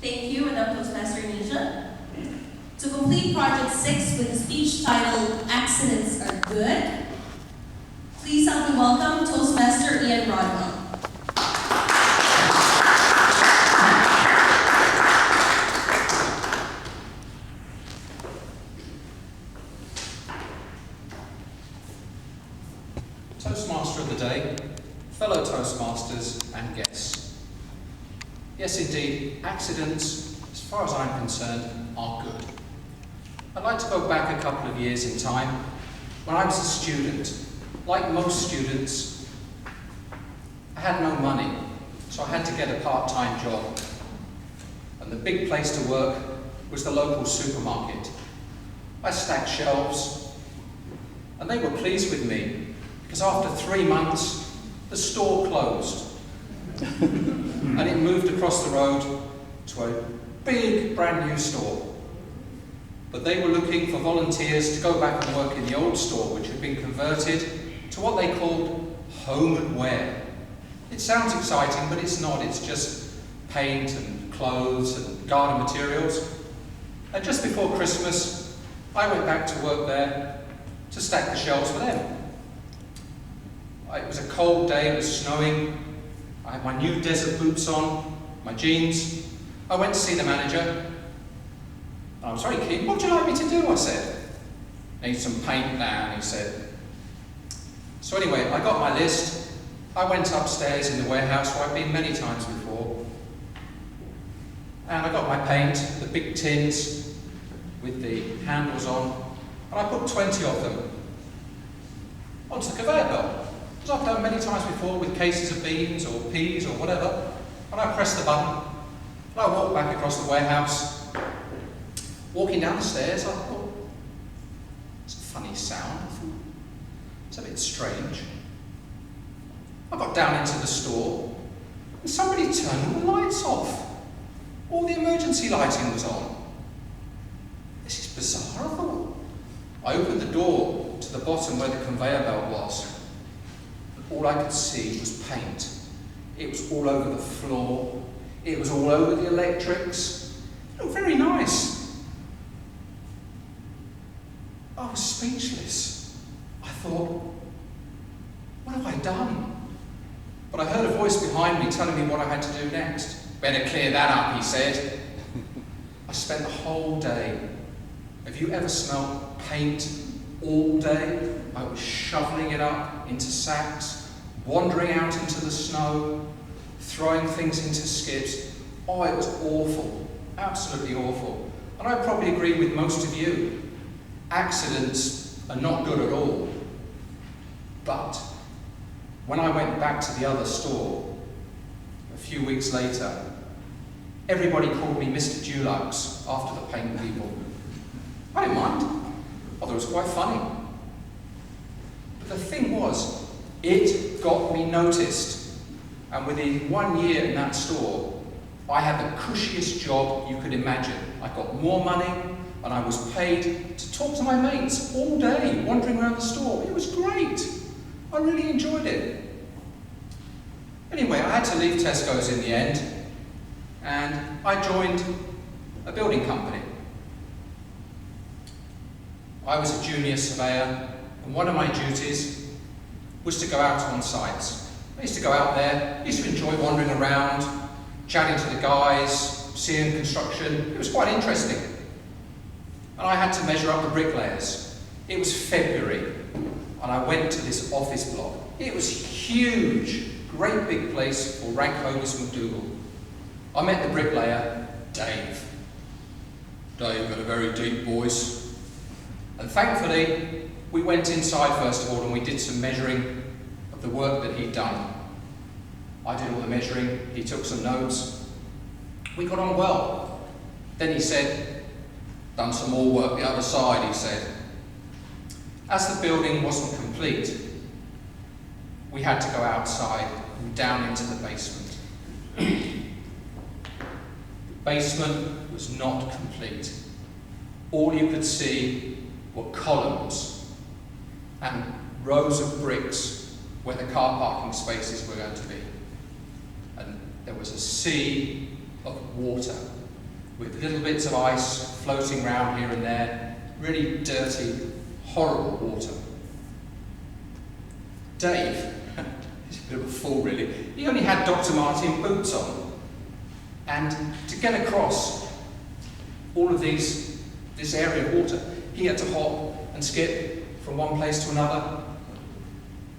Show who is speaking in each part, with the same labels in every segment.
Speaker 1: Thank you, Madam Toastmaster Nisha. To complete Project 6 with the speech titled Accidents Are Good, please help me welcome Toastmaster Ian Rodwell.
Speaker 2: Toastmaster of the day, fellow Toastmasters and guests. Yes, indeed, accidents, as far as I'm concerned, are good. I'd like to go back a couple of years in time when I was a student. Like most students, I had no money, so I had to get a part-time job. And the big place to work was the local supermarket. I stacked shelves, and they were pleased with me, because after 3 months, the store closed. And it moved across the road to a big brand new store. But they were looking for volunteers to go back and work in the old store, which had been converted to what they called home and wear. It sounds exciting, but it's not. It's just paint and clothes and garden materials. And just before Christmas, I went back to work there to stack the shelves for them. It was a cold day, it was snowing. I had my new desert boots on, my jeans. I went to see the manager. I was very keen. What would you like me to do? I said. I need some paint now, and he said. So anyway, I got my list. I went upstairs in the warehouse where I've been many times before. And I got my paint, the big tins with the handles on, and I put 20 of them onto the conveyor belt. As I've done many times before with cases of beans or peas or whatever. And I pressed the button, and I walked back across the warehouse. Walking down the stairs, I thought, it's a funny sound. I thought, it's a bit strange. I got down into the store, and somebody turned all the lights off. All the emergency lighting was on. This is bizarre, I thought. I opened the door to the bottom where the conveyor belt was. All I could see was paint. It was all over the floor. It was all over the electrics. It looked very nice. I was speechless. I thought, what have I done? But I heard a voice behind me telling me what I had to do next. Better clear that up, he said. I spent the whole day. Have you ever smelled paint all day? I was shoveling it up into sacks, wandering out into the snow, throwing things into skips. Oh, it was awful, absolutely awful. And I probably agree with most of you. Accidents are not good at all. But when I went back to the other store a few weeks later, everybody called me Mr. Dulux after the paint people. I didn't mind. I thought it was quite funny. But the thing was, it got me noticed. And within 1 year in that store, I had the cushiest job you could imagine. I got more money, and I was paid to talk to my mates all day, wandering around the store. It was great. I really enjoyed it. Anyway, I had to leave Tesco's in the end, and I joined a building company. I was a junior surveyor, and one of my duties was to go out on sites. I used to go out there, I used to enjoy wandering around, chatting to the guys, seeing construction. It was quite interesting. And I had to measure up the bricklayers. It was February, and I went to this office block. It was huge, great big place for rank Hogus McDougall. I met the bricklayer, Dave. Dave had a very deep voice. And thankfully, we went inside first of all and we did some measuring of the work that he'd done. I did all the measuring, he took some notes. We got on well. Then he said, done some more work the other side, he said. As the building wasn't complete, we had to go outside and down into the basement. The basement was not complete. All you could see were columns and rows of bricks where the car parking spaces were going to be. And there was a sea of water with little bits of ice floating around here and there, really dirty, horrible water. Dave, he's a bit of a fool really, he only had Dr. Martin boots on. And to get across all of this area of water, he had to hop and skip from one place to another.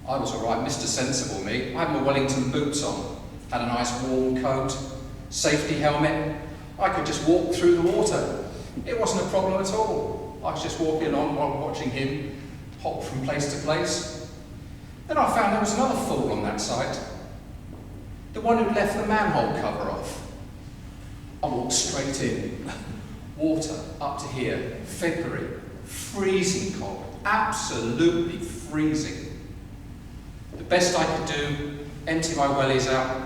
Speaker 2: I was all right, Mr. Sensible me. I had my Wellington boots on, had a nice warm coat, safety helmet. I could just walk through the water. It wasn't a problem at all. I was just walking along while watching him hop from place to place. Then I found there was another fool on that site, the one who'd left the manhole cover off. I walked straight in. Water up to here, February, freezing cold, absolutely freezing. The best I could do, empty my wellies out,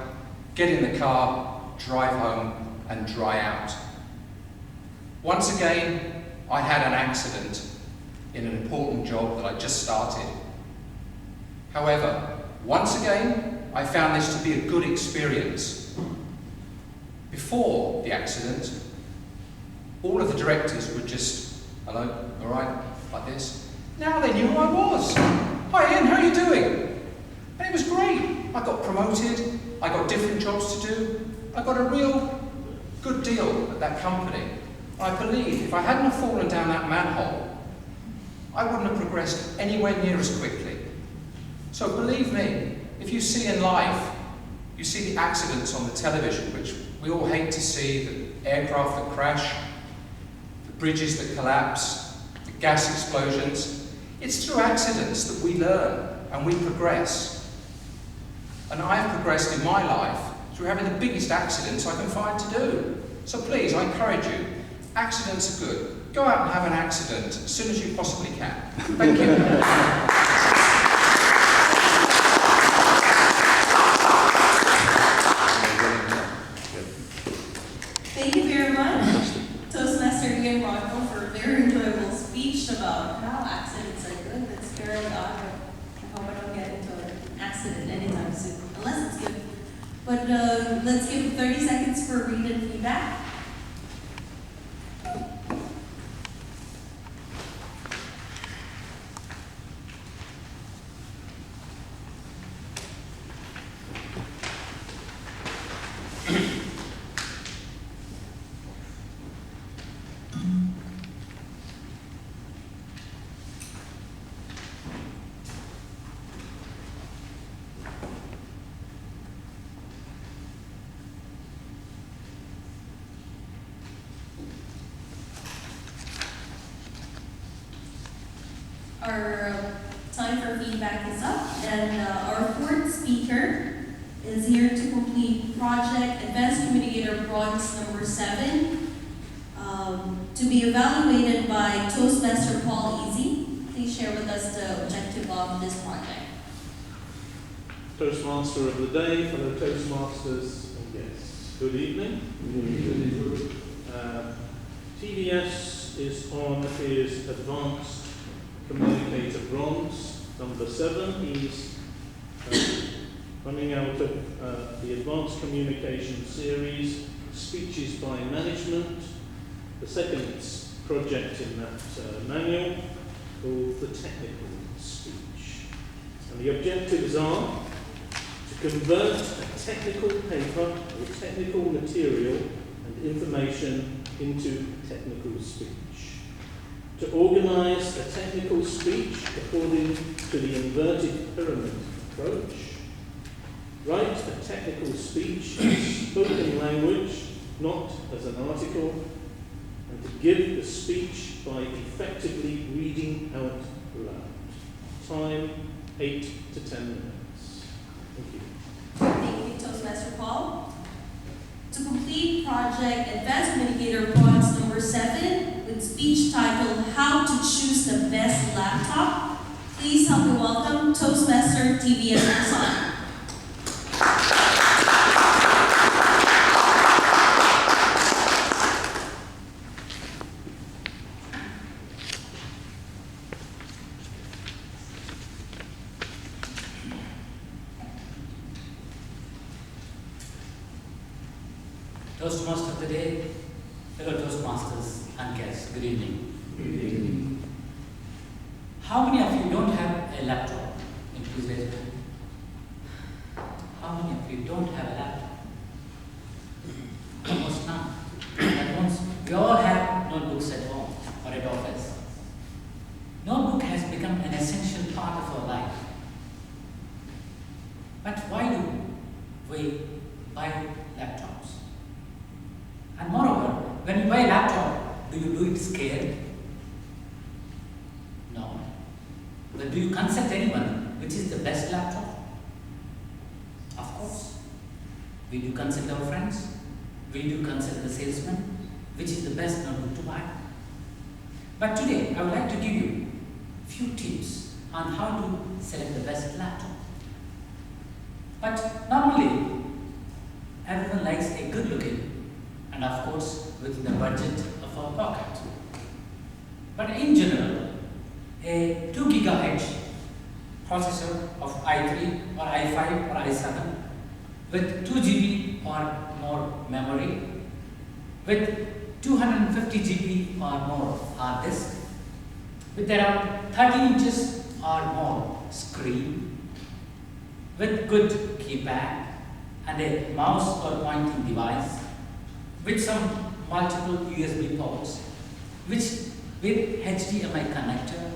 Speaker 2: get in the car, drive home and dry out. Once again, I had an accident in an important job that I just started. However, once again, I found this to be a good experience. Before the accident, all of the directors would just, hello, all right, like this. Now they knew who I was. Hi Ian, how are you doing? And it was great. I got promoted, I got different jobs to do, I got a real good deal at that company. I believe if I hadn't have fallen down that manhole, I wouldn't have progressed anywhere near as quickly. So believe me, if you see in life, you see the accidents on the television, which we all hate to see, the aircraft that crash, the bridges that collapse, the gas explosions. It's through accidents that we learn and we progress. And I have progressed in my life through having the biggest accidents I can find to do. So please, I encourage you, accidents are good. Go out and have an accident as soon as you possibly can. Thank you.
Speaker 1: Thank you very much, Toastmaster Ian Rockwell, for a very enjoyable speech about how accidents are good. That's very odd. I hope I don't get into an accident anytime soon, unless it's good. But let's give 30 seconds for read and feedback. Our time for feedback is up, and our fourth speaker is here to complete project Advanced Communicator Bronze number 7, to be evaluated by Toastmaster Paul Easy. Please share with us the objective of this project.
Speaker 3: Toastmaster of the day, fellow Toastmasters and guests. Good evening. TVS is on his Advanced Communicator Bronze, number 7. He's running out of the Advanced Communication Series, Speeches by Management, the second project in that manual, called the Technical Speech. And the objectives are to convert a technical paper or technical material and information into technical speech. To organise a technical speech according to the inverted pyramid approach. Write a technical speech in spoken language, not as an article, and to give the speech by effectively reading out loud. Time, 8 to 10 minutes. Thank you.
Speaker 1: Thank you, Toastmaster Paul. To complete project Advanced Communicator Bronze number 7 with speech titled How to Choose the Best Laptop, please help me welcome Toastmaster TVS Luzon.
Speaker 4: Toastmaster today, Fellow Toastmasters and guests, good evening. Good evening. How many of you don't have a laptop? Please raise your hand. How many of you don't have a laptop? Almost none. At once, we all have notebooks at home or at office. Notebook has become an essential part of our life. But why do we buy laptops? And moreover, when you buy a laptop, do you do it scared? No. But do you consult anyone which is the best laptop? Of course. We do consult our friends. We do consult the salesman, which is the best notebook to buy. But today, I would like to give you a few tips on how to select the best laptop. But normally, everyone likes a good looking and of course within the budget of our pocket. But in general, a 2 GHz processor of i3 or i5 or i7 with 2 GB or more memory, with 250 GB or more hard disk, with around 13 inches or more screen, with good keypad and a mouse or pointing device, with some multiple USB ports, with HDMI connector,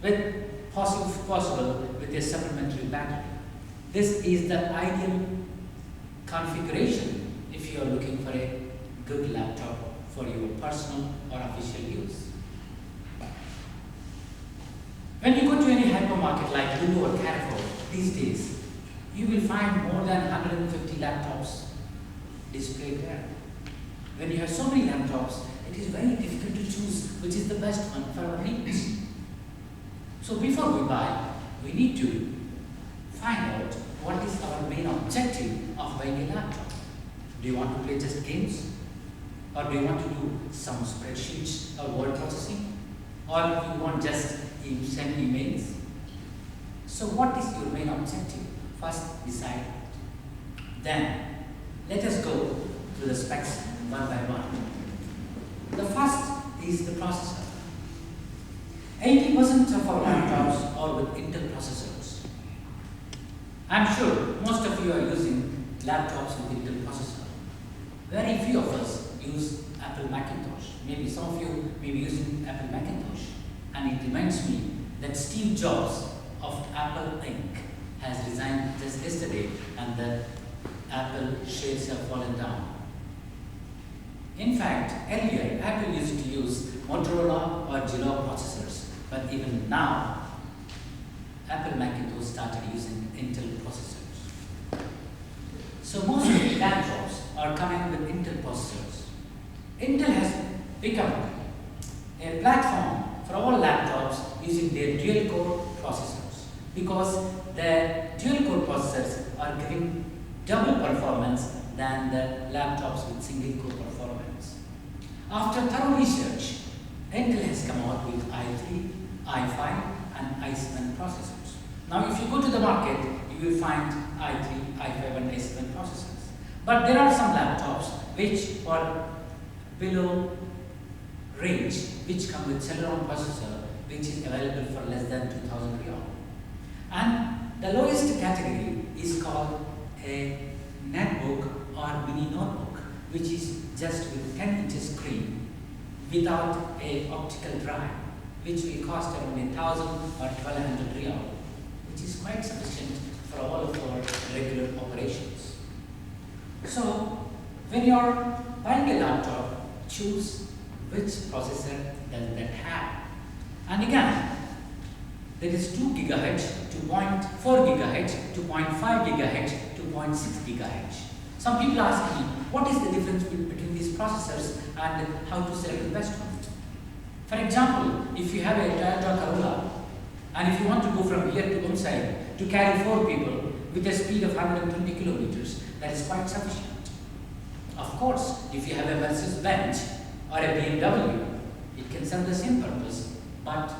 Speaker 4: with possible with a supplementary battery. This is the ideal configuration if you are looking for a good laptop for your personal or official use. When you go to any hypermarket like Lulu or Carrefour these days, you will find more than 150 laptops displayed there. When you have so many laptops, it is very difficult to choose which is the best one for our needs. So before we buy, we need to find out what is our main objective of buying a laptop. Do you want to play just games? Or do you want to do some spreadsheets or word processing? Or you want just send emails? So what is your main objective? First decide. Then let us go through the specs one by one. The first is the processor. 80% of our laptops are with Intel processors. I'm sure most of you are using laptops with Intel processor. Very few of us use Apple Macintosh. Maybe some of you may be using Apple Macintosh. And it reminds me that Steve Jobs of Apple Inc. has resigned just yesterday and the Apple shares have fallen down. In fact, earlier Apple used to use Motorola or Zillow processors, but even now, Apple Macintosh started using Intel processors. So most of the laptops are coming with Intel processors. Intel has become a platform for all laptops using their dual-core processors because the dual-core processors are giving double performance than the laptops with single-core performance. After thorough research, Intel has come out with i3, i5 and i7 processors. Now if you go to the market, you will find i3, i5 and i7 processors. But there are some laptops which are below range, which come with Celeron processor, which is available for less than 2000 riyal. And the lowest category is called a netbook or mini notebook, which is just with 10 inches screen without a optical drive, which will cost around 1000 or 1200 riyal, which is quite sufficient for all of our regular operations. So when you are buying a laptop, choose which processor does that have. And again, there is 2 GHz, 2.4 GHz, 2.5 GHz, 2.6 GHz. Some people ask me, what is the difference between these processors and how to select the best one? For example, if you have a Toyota Corolla, and if you want to go from here to Onside to carry 4 people with a speed of 120 kilometers, that is quite sufficient. Of course, if you have a Mercedes-Benz or a BMW, it can serve the same purpose, but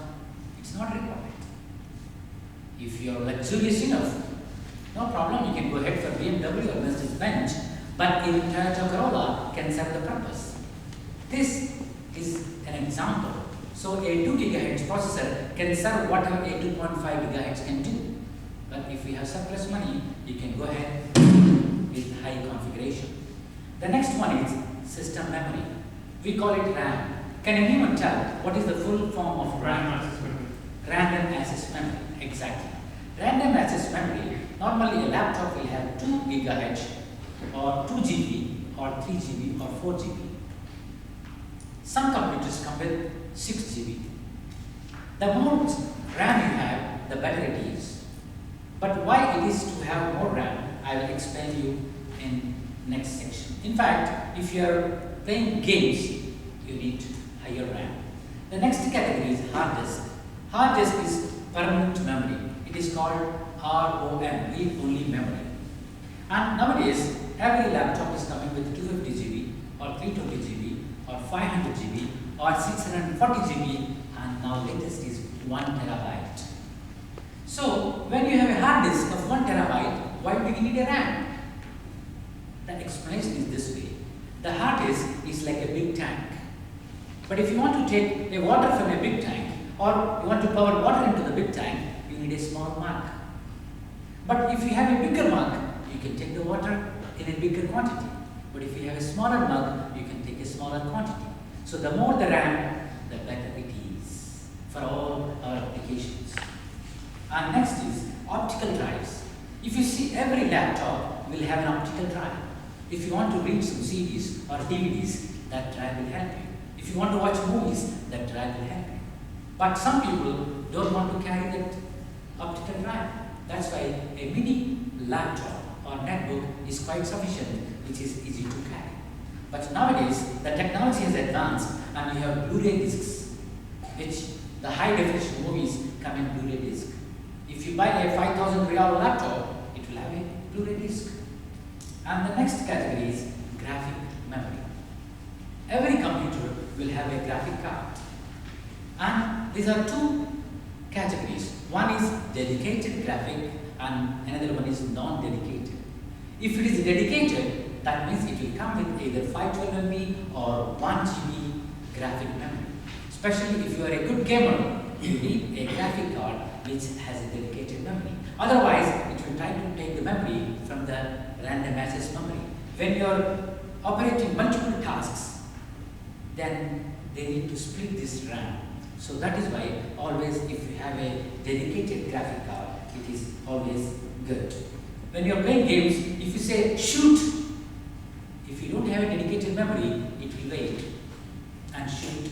Speaker 4: it's not required. If you are luxurious enough, no problem, you can go ahead for BMW or Mercedes-Benz, but even Toyota Corolla can can serve the purpose. This is an example. So a 2 GHz processor can serve whatever a 2.5 GHz can do. But if we have surplus money, you can go ahead with high configuration. The next one is system memory. We call it RAM. Can anyone tell what is the full form of RAM? Random access memory. Exactly. Random access memory, normally a laptop will have 2 GHz or 2 GB or 3 GB or 4 GB. Some computers come with 6 GB. The more RAM you have, the better it is. But why it is to have more RAM, I will explain you in next section. In fact, if you are playing games, you need higher RAM. The next category is hard disk. Hard disk is permanent memory. It is called ROM, read-only memory. And nowadays, every laptop is coming with 250 GB or 320 GB or 500 GB or 640 GB, and now latest is 1 terabyte. So, when you have a hard disk of 1 terabyte, why do you need a RAM? The explanation is this way. The hard disk is like a big tank. But if you want to take a water from a big tank, or you want to pour water into the big tank, you need a small mug. But if you have a bigger mug, you can take the water in a bigger quantity. But if you have a smaller mug, you can take a smaller quantity. So the more the RAM, the better it is for all our applications. And next is optical drives. If you see, every laptop will have an optical drive. If you want to read some CDs or DVDs, that drive will help you. If you want to watch movies, that drive will help you. But some people don't want to carry that optical drive. That's why a mini laptop or netbook is quite sufficient, which is easy to carry. But nowadays, the technology has advanced and you have Blu-ray discs, which the high definition movies come in Blu-ray disc. If you buy a 5,000 real laptop, it will have a Blu-ray disc. And the next category is graphic memory. Every computer will have a graphic card. And these are two categories. One is dedicated graphic and another one is non-dedicated. If it is dedicated, that means it will come with either 512 MB or 1 GB graphic memory. Especially if you are a good gamer, you need a graphic card which has a dedicated memory. Otherwise, it will try to take the memory from the random access memory. When you are operating multiple tasks, then they need to split this RAM. So that is why always if you have a dedicated graphic card, it is always good. When you are playing games, if you say shoot, if you don't have a dedicated memory, it will wait and shoot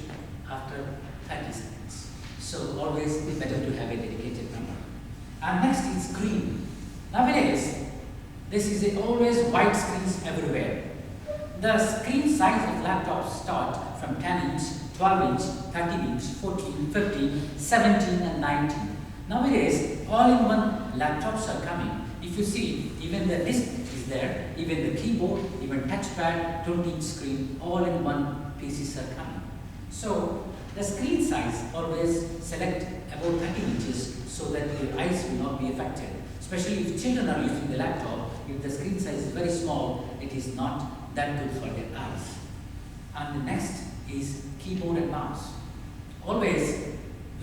Speaker 4: after 30 seconds. So always better to have a dedicated memory. And next is screen. Nowadays, this is always white screens everywhere. The screen size of laptops start from 10 inch, 12 inch, 13 inch, 14, 15, 17 and 19. Nowadays, all-in-one laptops are coming. If you see, even the disk is there, even the keyboard, even touchpad, 20-inch screen, all-in-one PCs are coming. So, the screen size always select about 30 inches so that your eyes will not be affected. Especially if children are using the laptop, if the screen size is very small, it is not that good for their eyes. And the next is keyboard and mouse. Always,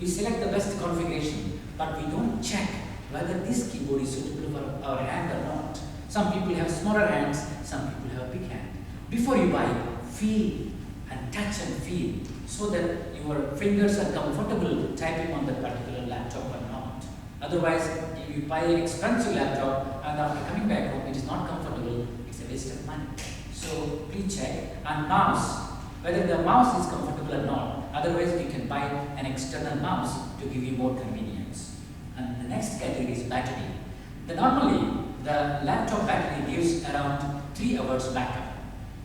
Speaker 4: we select the best configuration, but we don't check whether this keyboard is suitable for our hand or not. Some people have smaller hands, some people have a big hand. Before you buy, feel and touch and feel so that your fingers are comfortable typing on that particular laptop or not. Otherwise, if you buy an expensive laptop and after coming back home it is not comfortable, it's a waste of money. So please check. And mouse, whether the mouse is comfortable or not. Otherwise, you can buy an external mouse to give you more convenience. And the next category is battery. Normally, the laptop battery gives around 3 hours backup.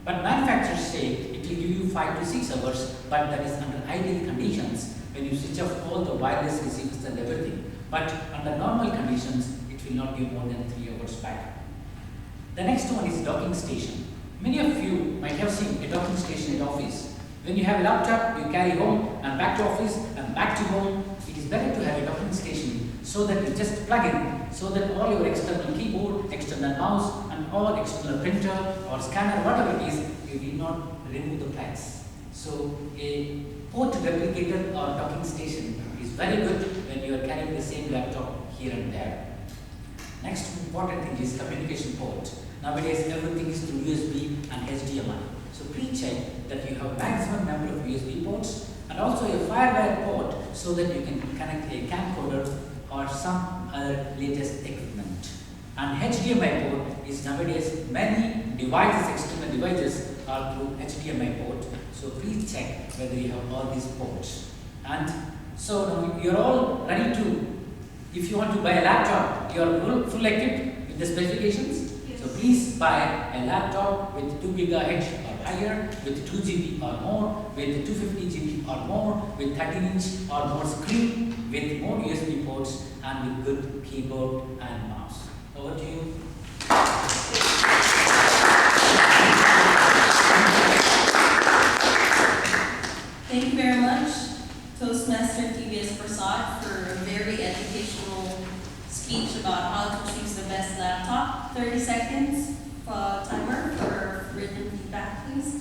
Speaker 4: But manufacturers say it will give you 5 to 6 hours, but that is under ideal conditions when you switch off all the wireless receivers and everything. But under normal conditions, it will not give more than 3 hours backup. The next one is docking station. Many of you might have seen a docking station in office. When you have a laptop, you carry home and back to office and back to home. It is better to have a docking station so that you just plug in, so that all your external keyboard, external mouse and all external printer or scanner, whatever it is you need not remove the flags. So a port replicator or docking station is very good when you are carrying the same laptop here and there. Next important thing is communication port. Nowadays everything is through USB and HDMI. So please check that you have maximum number of USB ports and also a firewire port so that you can connect a camcorder or some other latest equipment. And HDMI port is nowadays many devices, external devices are through HDMI port. So please check whether you have all these ports. And so now you're all ready to, if you want to buy a laptop, you're full equipped with the specifications.
Speaker 1: Yes.
Speaker 4: So please buy a laptop with 2 GHz or higher, with 2 GB or more, with 250 GB or more, with 13-inch or more screen, with more USB ports and with good keyboard and mouse. Over to you.
Speaker 1: Thank you very much, Toastmaster TVS Prasad, for a very educational speech about how to choose the best laptop. 30 seconds timer for written feedback, please.